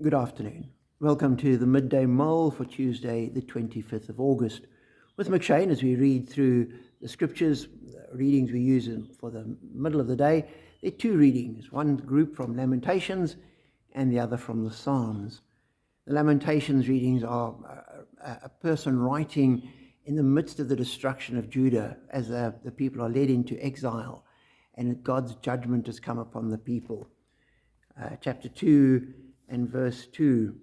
Good afternoon. Welcome to the Midday Mull for Tuesday, the 25th of August. With McShane, as we read through the scriptures, the readings we use for the middle of the day, there are two readings, one group from Lamentations and the other from the Psalms. The Lamentations readings are a person writing in the midst of the destruction of Judah as the people are led into exile and God's judgment has come upon the people. Chapter 2 and verse 2,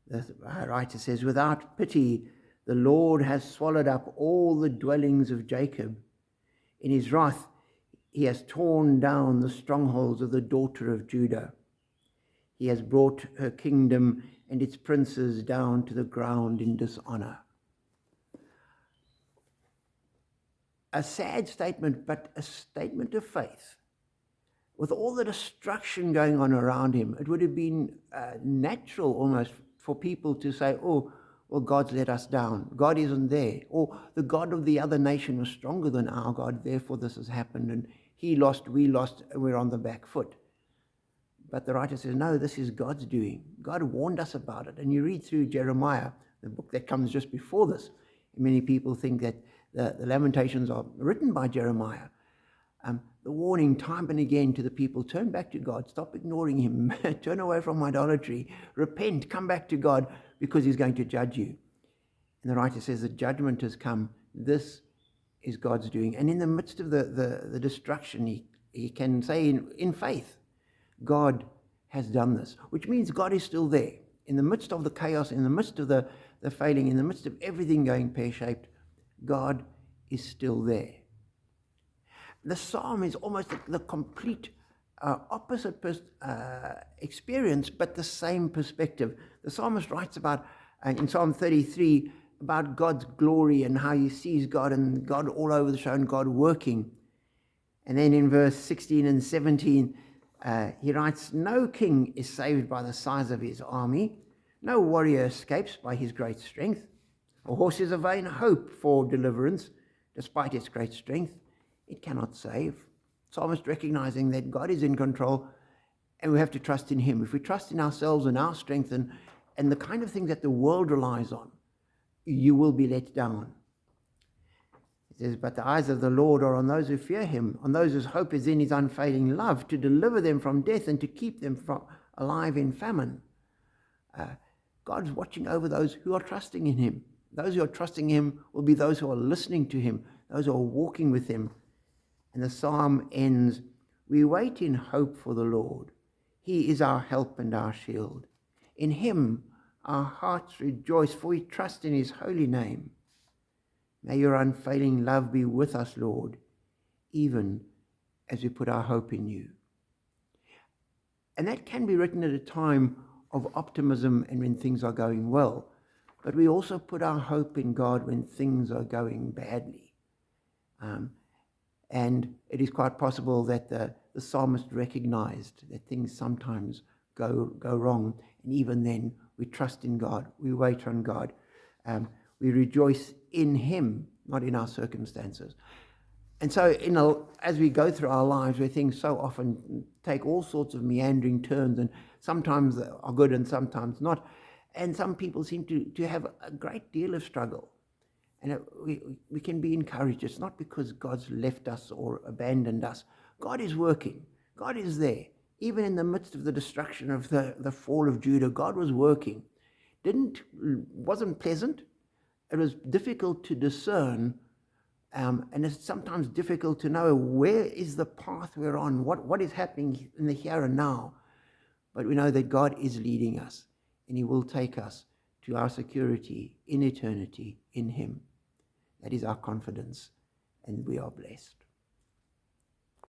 the writer says, "Without pity, the Lord has swallowed up all the dwellings of Jacob. In his wrath, he has torn down the strongholds of the daughter of Judah. He has brought her kingdom and its princes down to the ground in dishonor." A sad statement, but a statement of faith. With all the destruction going on around him, it would have been natural almost for people to say, oh, well, God's let us down. God isn't there. Or the God of the other nation was stronger than our God, therefore this has happened. And he lost, we lost, and we're on the back foot. But the writer says, no, this is God's doing. God warned us about it. And you read through Jeremiah, the book that comes just before this. Many people think that the Lamentations are written by Jeremiah. The warning time and again to the people, turn back to God, stop ignoring him, turn away from idolatry, repent, come back to God because he's going to judge you. And the writer says the judgment has come. This is God's doing. And in the midst of the destruction, he can say in faith, God has done this, which means God is still there. In the midst of the chaos, in the midst of the failing, in the midst of everything going pear-shaped, God is still there. The psalm is almost the complete opposite experience, but the same perspective. The psalmist writes about, in Psalm 33, about God's glory and how he sees God and God all over the show and God working. And then in verse 16 and 17, he writes, "No king is saved by the size of his army. No warrior escapes by his great strength. A horse is a vain hope for deliverance, despite its great strength. It cannot save." Psalmist recognizing that God is in control and we have to trust in him. If we trust in ourselves and our strength and the kind of things that the world relies on, you will be let down. It says, "But the eyes of the Lord are on those who fear him, on those whose hope is in his unfailing love, to deliver them from death and to keep them alive in famine." God's watching over those who are trusting in him. Those who are trusting him will be those who are listening to him, those who are walking with him. And the psalm ends, "We wait in hope for the Lord. He is our help and our shield. In him our hearts rejoice, for we trust in his holy name. May your unfailing love be with us, Lord, even as we put our hope in you." And that can be written at a time of optimism and when things are going well. But we also put our hope in God when things are going badly. And it is quite possible that the psalmist recognized that things sometimes go wrong. And even then, we trust in God. We wait on God. We rejoice in him, not in our circumstances. And so, as we go through our lives, where things so often take all sorts of meandering turns, and sometimes are good and sometimes not, and some people seem to have a great deal of struggle. And we can be encouraged. It's not because God's left us or abandoned us. God is working. God is there. Even in the midst of the destruction of the fall of Judah, God was working. Wasn't pleasant. It was difficult to discern. And it's sometimes difficult to know where is the path we're on, what is happening in the here and now. But we know that God is leading us, and he will take us to our security in eternity in him. That is our confidence, and we are blessed.